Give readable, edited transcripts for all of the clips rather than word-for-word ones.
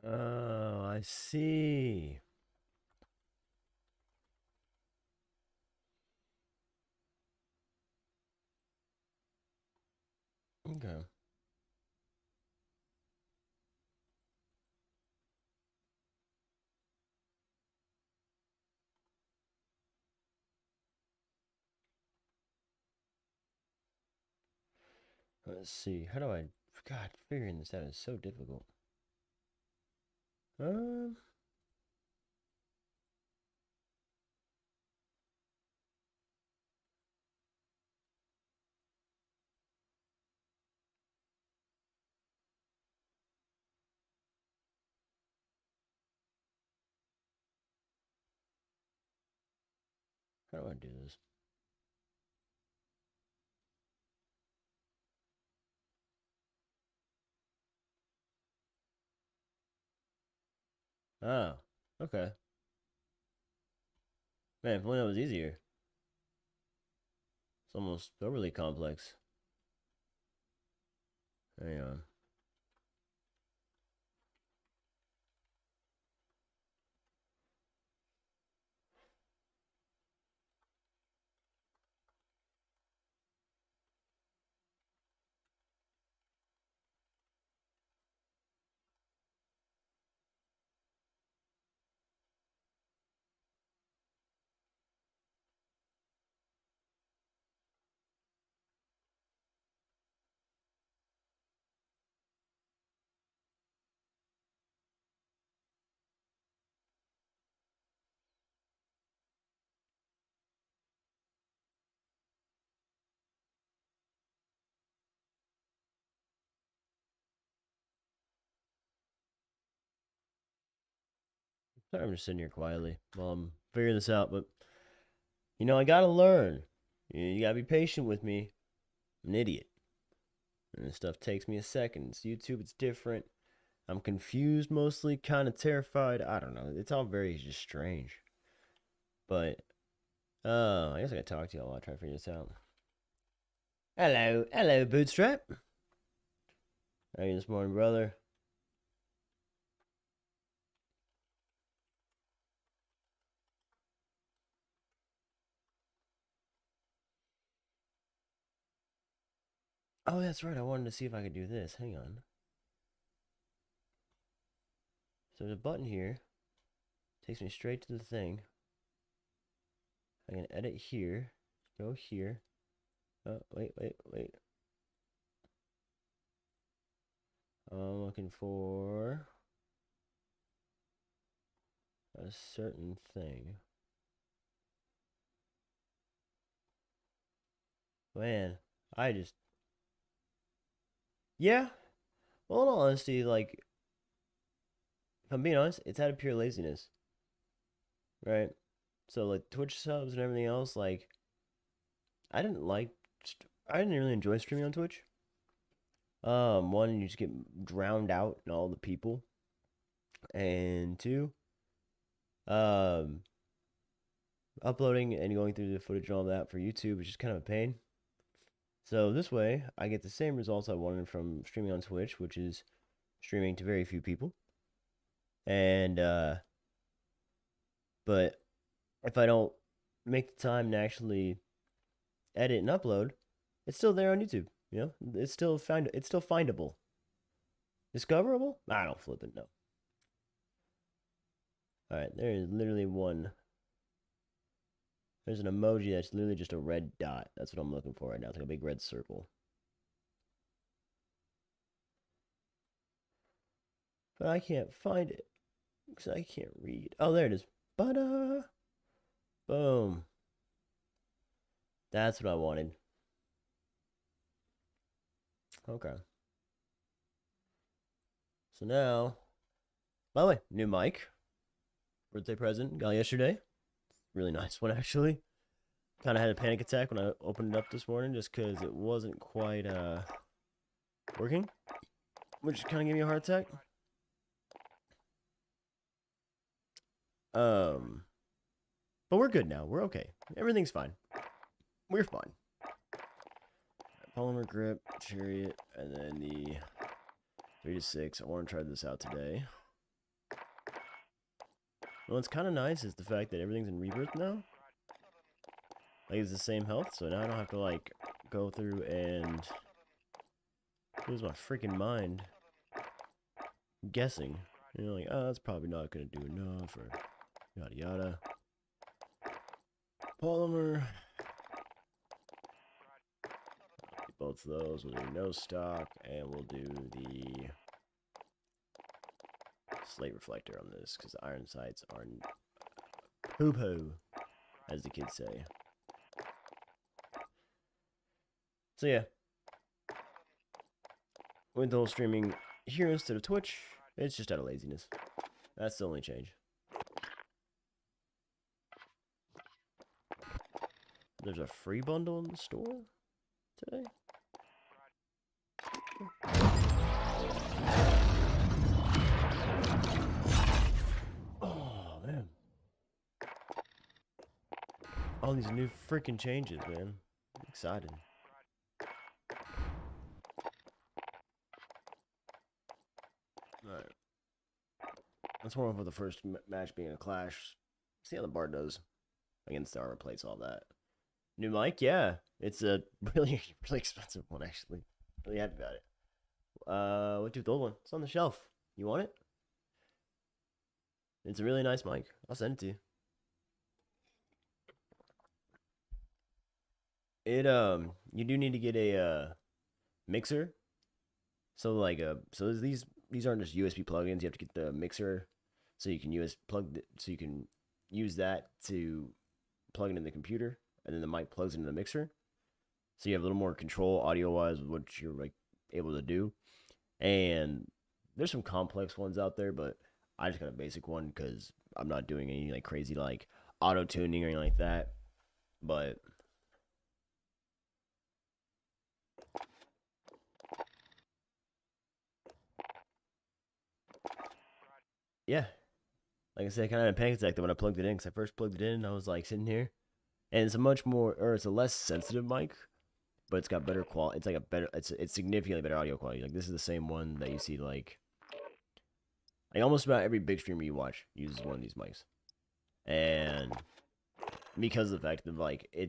Oh, I see. Okay. Let's see. How do I... God, figuring this out is so difficult. Um, how do I do this? Oh, okay. Man, if only that was easier. It's almost overly complex. Hang on. Sorry, I'm just sitting here quietly while I'm figuring this out, but I gotta learn. You gotta be patient with me. I'm an idiot. And this stuff takes me a second. It's YouTube, it's different. I'm confused mostly, kind of terrified. I don't know. It's all very just strange. But, I guess I gotta talk to you all while I try to figure this out. Hello, Bootstrap. How are you this morning, brother? Oh, that's right. I wanted to see if I could do this. Hang on. So there's a button here. Takes me straight to the thing. I can edit here. Go here. Oh, wait. I'm looking for a certain thing. Man, I just... Yeah. Well, in all honesty, like, if I'm being honest, it's out of pure laziness, right? So, like, Twitch subs and everything else, like, I didn't like... I didn't really enjoy streaming on Twitch. One, you just get drowned out in all the people. And two, um, uploading and going through the footage and all that for YouTube is just kind of a pain. So this way, I get the same results I wanted from streaming on Twitch, which is streaming to very few people. And but if I don't make the time to actually edit and upload, it's still there on YouTube. It's still findable. Discoverable? I don't flip it, no. Alright, there is literally one. There's an emoji that's literally just a red dot. That's what I'm looking for right now. It's like a big red circle. But I can't find it because I can't read. Oh, there it is. But boom. That's what I wanted. Okay. So now, by the way, new mic. Birthday present. Got yesterday. Really nice one, actually. Kind of had a panic attack when I opened it up this morning just because it wasn't quite working, which kind of gave me a heart attack. But we're good now. We're okay. Everything's fine. We're fine. Polymer grip, chariot, and then the 3 to 6. I want to try this out today. What's kind of nice is the fact that everything's in rebirth now. Like, it's the same health, so now I don't have to, like, go through and lose my freaking mind guessing. You know, like, oh, that's probably not going to do enough, or yada yada. Polymer. Both of those. We'll do no stock, and we'll do the slate reflector on this, because the iron sights are poo-poo, as the kids say. So yeah, with the whole streaming here instead of Twitch, it's just out of laziness. That's the only change. There's a free bundle in the store today. Oh man, all these new freaking changes, man. I'm excited. Alright. Let's warm up with the first match being a clash. See how the bar does against the armor plates, all that. New mic? Yeah. It's a really, really expensive one, actually. Really happy about it. What do with the old one? It's on the shelf. You want it? It's a really nice mic. I'll send it to you. You do need to get a mixer. So like so these aren't just USB plugins. You have to get the mixer so you can use that to plug it in the computer, and then the mic plugs into the mixer. So you have a little more control audio wise with what you're like able to do. And there's some complex ones out there, but I just got a basic one because I'm not doing any like crazy like auto tuning or anything like that. But yeah, like I said, I kind of had a panic attack when I plugged it in, because I first plugged it in, I was like sitting here, and it's it's a less sensitive mic, but it's got better quality. It's like it's significantly better audio quality. Like this is the same one that you see like almost about every big streamer you watch uses one of these mics, and because of the fact that like I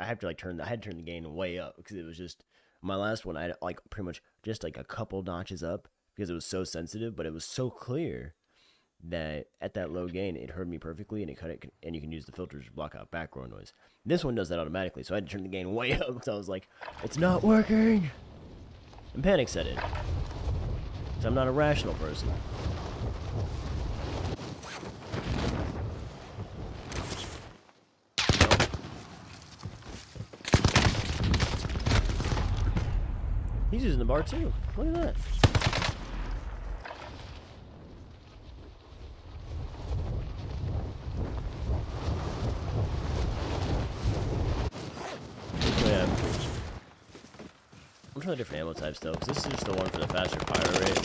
had to turn the gain way up, because it was just my last one. I had like pretty much just like a couple notches up because it was so sensitive, but it was so clear that at that low gain it heard me perfectly, and it cut it, and you can use the filters to block out background noise. This one does that automatically, so I had to turn the gain way up because I was like, it's not working, and panic set in. So I'm not a rational person. He's using the bar too. Look at that. I'm trying different ammo types though, because this is just the one for the faster fire rate.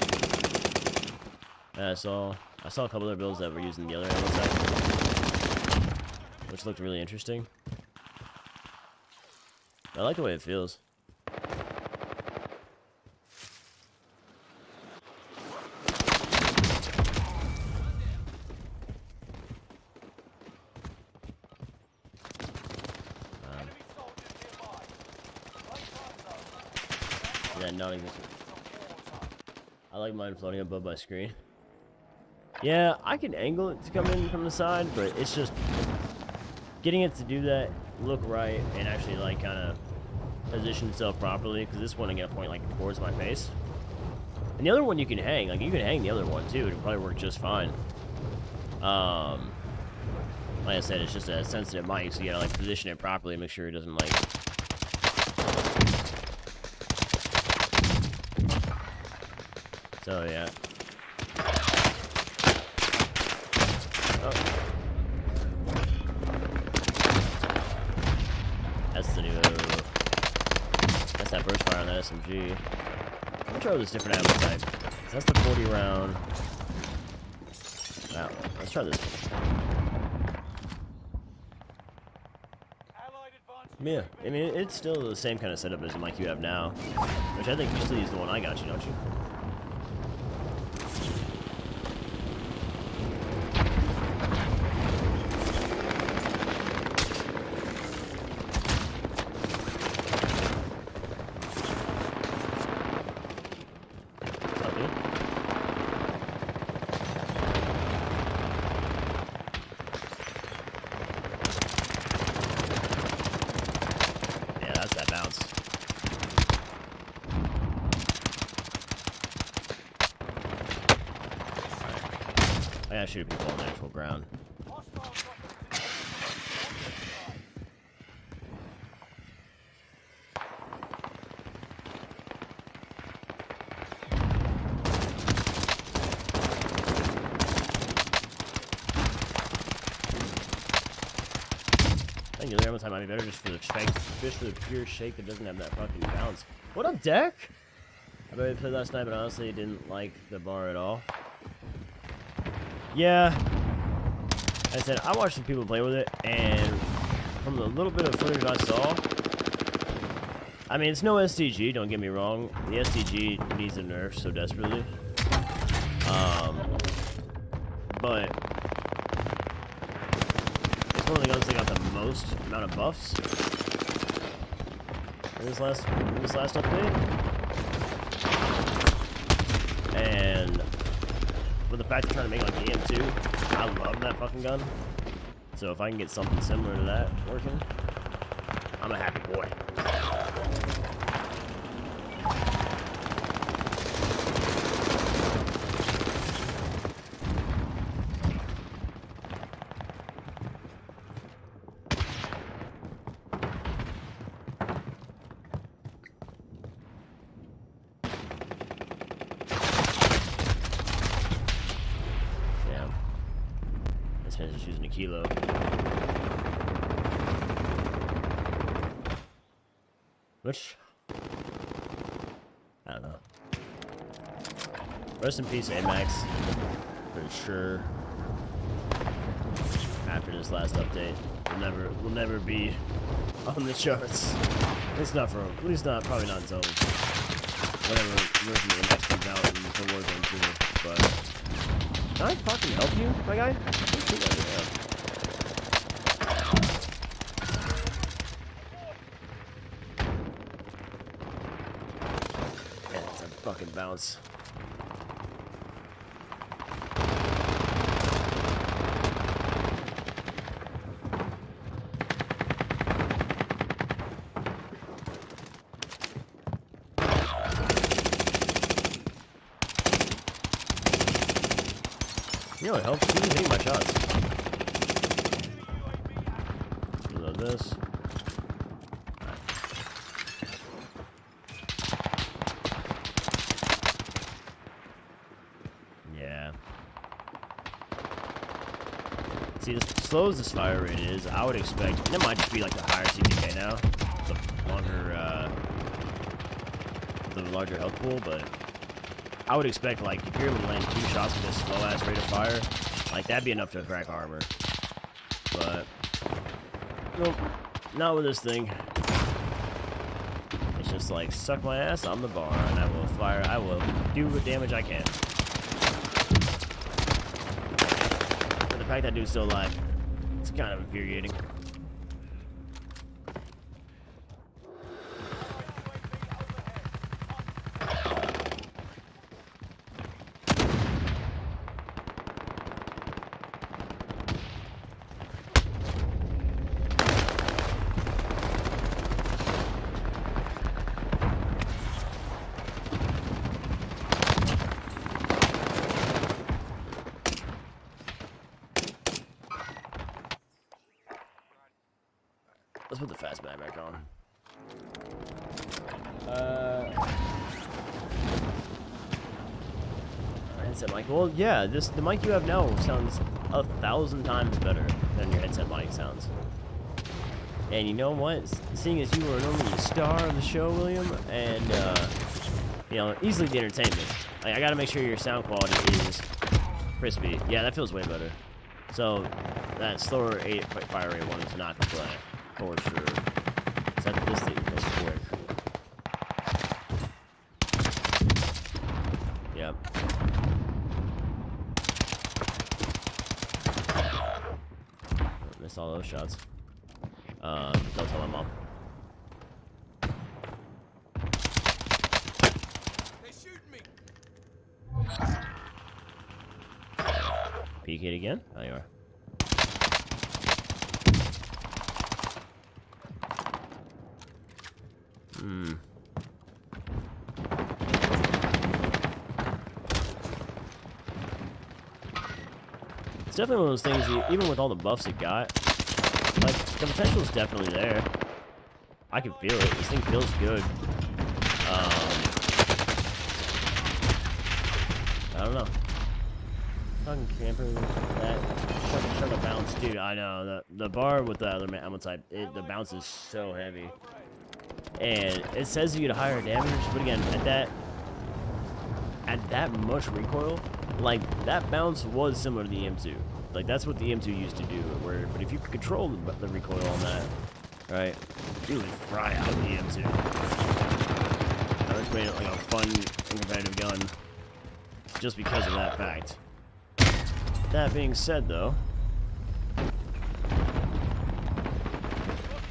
And I saw a couple other builds that were using the other ammo type, which looked really interesting. I like the way it feels. Yeah, not even. I like mine floating above my screen. Yeah, I can angle it to come in from the side, but it's just getting it to do that, look right, and actually like kind of position itself properly. Because this one I'm gonna point like towards my face, and the other one you can hang. Like you can hang the other one too. It'll probably work just fine. Like I said, it's just a sensitive mic, so you gotta like position it properly, make sure it doesn't like. So yeah. Oh. That's the new. That's that burst fire on that SMG. I'm gonna try this different ammo type. So that's the 40 round. Wow. Let's try this one. Yeah, I mean it's still the same kind of setup as the mic you have now, which I think you still use the one I got you, don't you? I gotta shoot people on the actual ground. I think the other time might be better just for the shake, just for the pure shake that doesn't have that fucking bounce. What up, Deck? I bet we played last night, but honestly didn't like the bar at all. Yeah, I said I watched some people play with it, and from the little bit of footage I saw, I mean it's no STG. Don't get me wrong. The STG needs a nerf so desperately. But it's one of the guns that got the most amount of buffs in this last update. And with the fact they're trying to make like the M2, I love that fucking gun. So if I can get something similar to that working, I'm a happy boy. Just using a kilo. Which I don't know. Rest in peace, Amax. For sure. After this last update, will never be on the charts. It's not for, at least not, probably not until whatever version of Amax comes out in the Warzone 2. But can I fucking help you, my guy? Yeah, it's a fucking bounce. You know what helps? You hitting my shots. Reload this. Yeah. See, as slow as this fire rate is, I would expect, and it might just be like the higher CPK now, the larger health pool, but I would expect, like, if you're able to land 2 shots with this slow-ass rate of fire, like, that'd be enough to crack armor. But, nope, not with this thing. It's just like, suck my ass on the bar, and I will do what damage I can. But the fact that dude's still alive, it's kind of infuriating. Let's put the fast mag back on. Headset mic. Well, yeah, the mic you have now sounds 1,000 times better than your headset mic sounds. And you know what? Seeing as you are normally the star of the show, William, and you know, easily the entertainment. Like, I gotta make sure your sound quality is crispy. Yeah, that feels way better. So that slower fire rate one is not gonna play. For sure. So this thing goes quick. Yep. Missed all those shots. Don't tell my mom. They shoot me. Peek it again? Oh, you are. definitely one of those things, even with all the buffs it got, like, the potential is definitely there. I can feel it. This thing feels good. I don't know. Fucking campers, that shut the bounce, dude. I know the bar with the other ammo type, the bounce is so heavy, and it says you get higher damage, but again, at that much recoil, like that bounce was similar to the M2. Like that's what the M2 used to do. But if you could control the recoil on that, right, you would fry out the M2. That just made it like a fun and competitive gun, just because of that fact. That being said, though,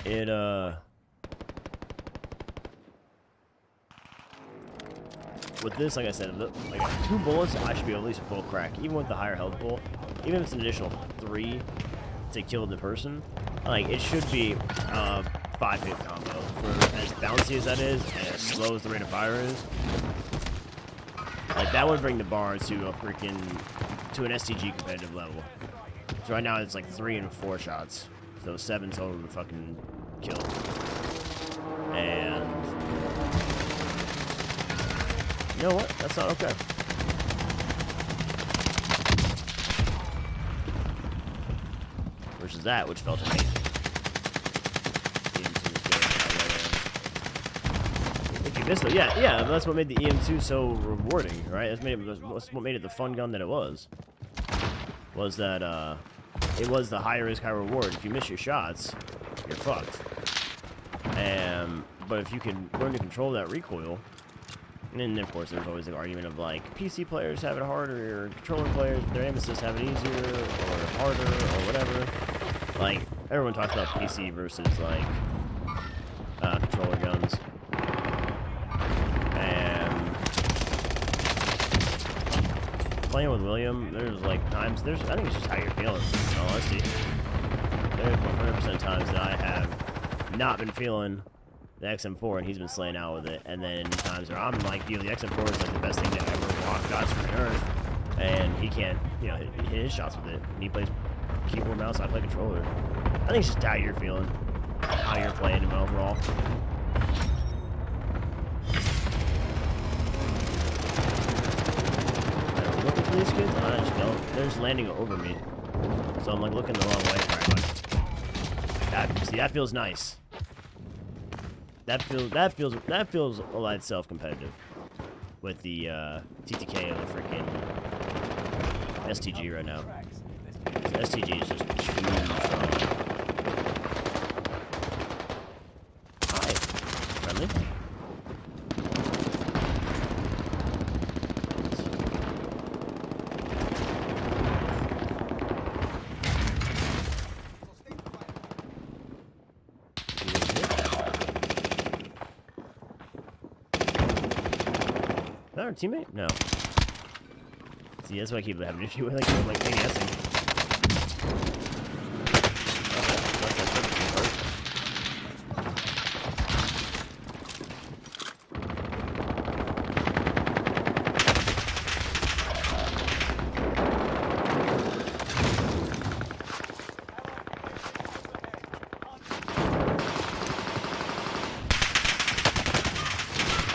it with this, like I said, like 2 bullets, I should be at least full crack, even with the higher health pool. Even if it's an additional 3 to kill the person, like it should be a 5-hit combo. For as bouncy as that is, and as slow as the rate of fire is, like that would bring the bar to a freaking an STG competitive level. So right now it's like 3 and 4 shots, so 7 total to fucking kill. And you know what? That's not okay. Versus that, which felt amazing. If you missed it, yeah, that's what made the EM2 so rewarding, right? That's what made it the fun gun that it was. Was that it was the high risk, high reward. If you miss your shots, you're fucked. But if you can learn to control that recoil, and then of course there's always the argument of like PC players have it harder, or controller players, their aim assist have it easier or harder or whatever. Like everyone talks about PC versus like controller guns. Playing with William, there's like times, I think it's just how you're feeling, in all honesty. There's 100% times that I have not been feeling the XM4 and he's been slaying out with it, and then times where I'm like, the XM4 is like the best thing to ever walk God's freaking earth, and he can't, hit his shots with it. And he plays keyboard, mouse, I play controller. I think it's just how you're feeling, how you're playing him overall. These kids, I just don't. They're just landing over me, so I'm like looking the wrong way very much. See, that feels nice. That feels a lot self-competitive with the TTK of the freaking STG right now. The STG is just too strong. Hi, friendly. Our teammate? No. See, that's why I keep having an issue with like ADSing.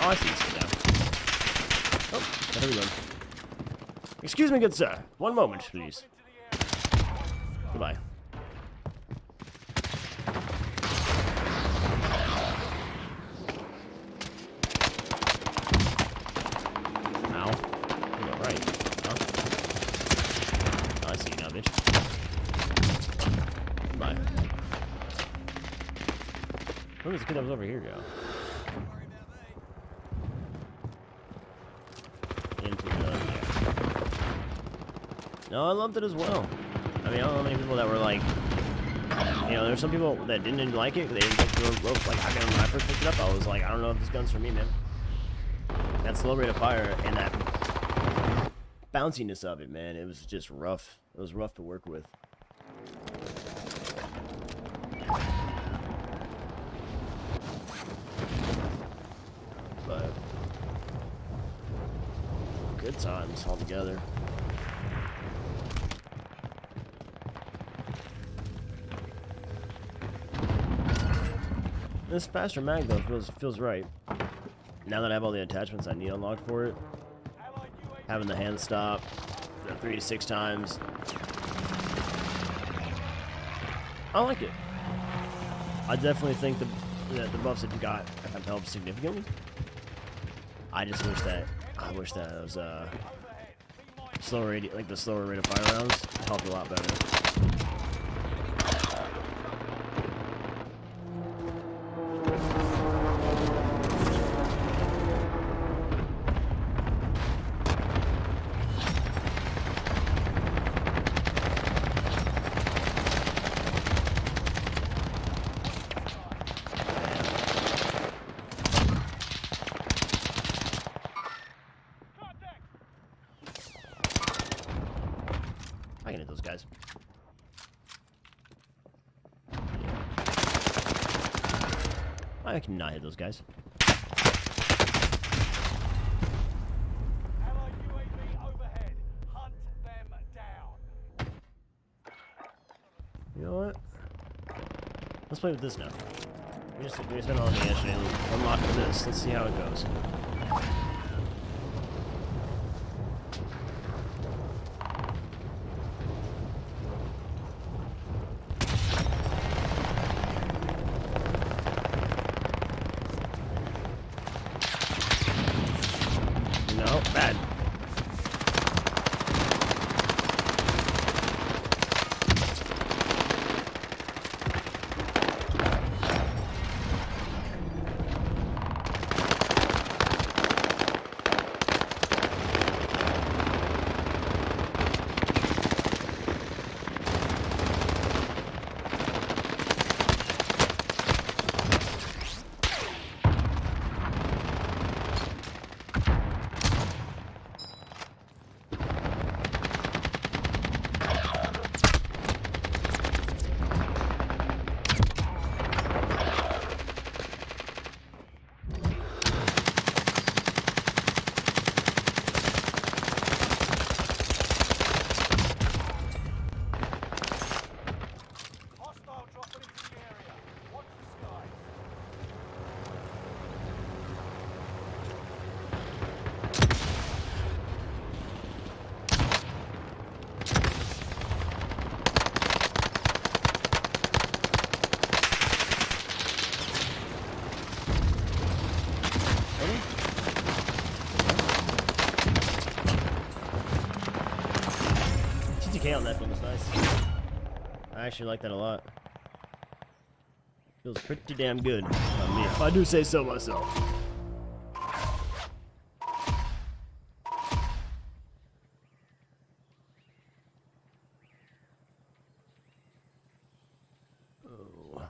Oh, I see this guy now. Oh, there we go. Excuse me, good sir. One moment, please. Goodbye. Ow. You go right. Huh? Oh, I see you now, bitch. Goodbye. Where was the kid that was over here go? No, I loved it as well. I mean, I don't know many people that were like, there's some people that didn't like it. They didn't like the rope. Like, when I first picked it up, I was like, I don't know if this gun's for me, man. That slow rate of fire and that bounciness of it, man, it was just rough. It was rough to work with. But good times all together. This faster mag though feels right. Now that I have all the attachments I need unlocked for it, having the hand stop, 3 to 6 times, I like it. I definitely think that the buffs that you got have helped significantly. I just wish that it was slower rate, like the slower rate of fire rounds helped a lot better. I can hit those guys. I cannot hit those guys. You know what? Let's play with this now. We just spent all day yesterday unlocking this. Let's see how it goes. No, bad. TTK on that thing was nice. I actually like that a lot. Feels pretty damn good on me, if I do say so myself. Oh.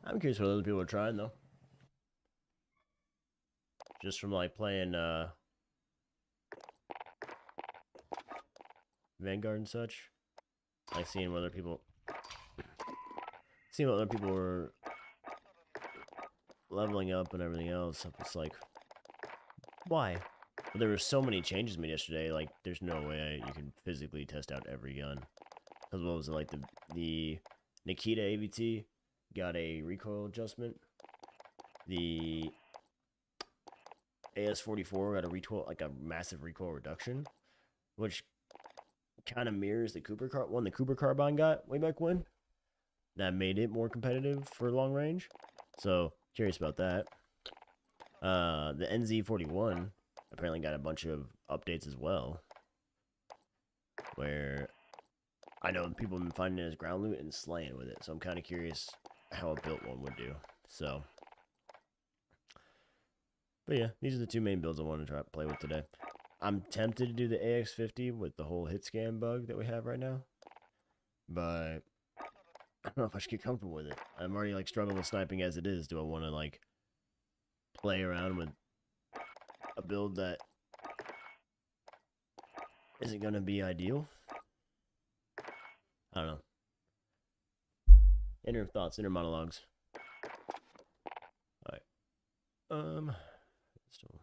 I'm curious what other people are trying though. Just from like playing Vanguard and such. Like seeing what other people were leveling up and everything else. It's like, why? But there were so many changes made yesterday, like there's no way you can physically test out every gun. Because what was it, like the Nikita AVT got a recoil adjustment. The AS-44 got a recoil, like a massive recoil reduction, which kind of mirrors the Cooper Carbine got way back when. That made it more competitive for long range. So curious about that. The NZ41 apparently got a bunch of updates as well, where I know people have been finding it as ground loot and slaying with it. So I'm kind of curious how a built one would do. So, but yeah, these are the two main builds I want to try to play with today. I'm tempted to do the AX50 with the whole hit scan bug that we have right now, but I don't know if I should get comfortable with it. I'm already like struggling with sniping as it is. Do I want to like play around with a build that isn't going to be ideal? I don't know. Inner thoughts, inner monologues. All right. Still.